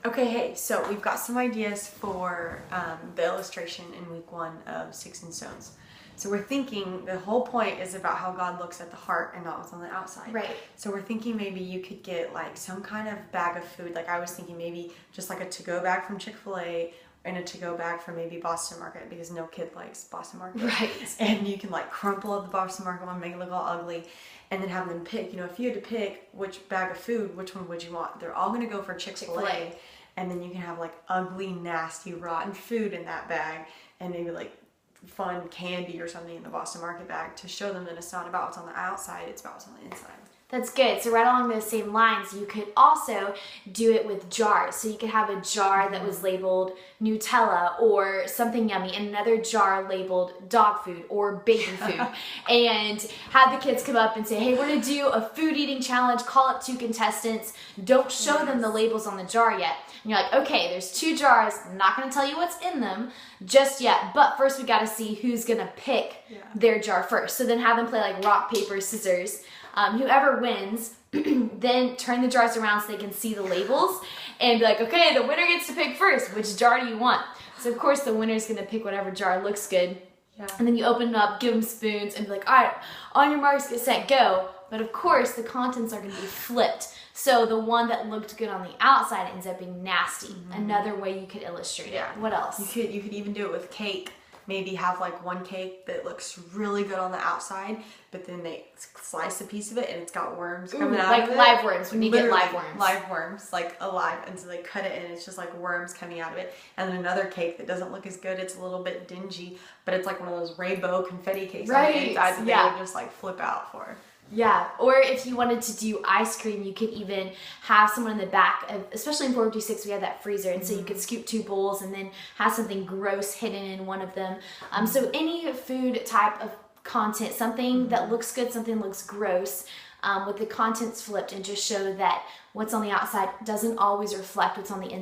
Okay, hey, so we've got some ideas for the illustration in week 1 of Sticks and Stones. So we're thinking the whole point is about how God looks at the heart and not what's on the outside. Right. So we're thinking maybe you could get like some kind of bag of food. Like I was thinking maybe just like a to-go bag from Chick-fil-A and a to-go bag from maybe Boston Market, because no kid likes Boston Market. Right. And you can like crumple up the Boston Market one, make it look all ugly, and then have them pick. You know, if you had to pick which bag of food, which one would you want? They're all going to go for Chick-fil-A. And then you can have like ugly, nasty, rotten food in that bag, and maybe like fun candy or something in the Boston Market bag to show them that it's not about what's on the outside, it's about what's on the inside. That's good. So right along those same lines, you could also do it with jars. So you could have a jar that was labeled Nutella or something yummy, and another jar labeled dog food or baby food. And have the kids come up and say, hey, we're going to do a food eating challenge. Call up 2 contestants. Don't show them the labels on the jar yet. And you're like, okay, there's 2 jars. I'm not going to tell you what's in them just yet. But first we got to see who's going to pick their jar first. So then have them play like rock, paper, scissors. Whoever wins, then turn the jars around so they can see the labels and be like, okay, the winner gets to pick first. Which jar do you want? So of course the winner's gonna pick whatever jar looks good. Yeah. And then you open it up, give them spoons, and be like, all right, on your marks, get set, go. But of course the contents are gonna be flipped. So the one that looked good on the outside ends up being nasty. Another way you could illustrate it. What else? You could even do it with cake. Maybe have like one cake that looks really good on the outside, but then they slice a piece of it and it's got worms coming out of it. Like live worms, when you get live worms. Live worms, like alive. And so they cut it and it's just like worms coming out of it. And then another cake that doesn't look as good, it's a little bit dingy, but it's like one of those rainbow confetti cakes on the inside that they would just like flip out for. Yeah, or if you wanted to do ice cream, you could even have someone in the back of, especially in 456, we had that freezer, and so you could scoop 2 bowls and then have something gross hidden in one of them. So any food type of content, something that looks good, something looks gross, with the contents flipped, and just show that what's on the outside doesn't always reflect what's on the inside.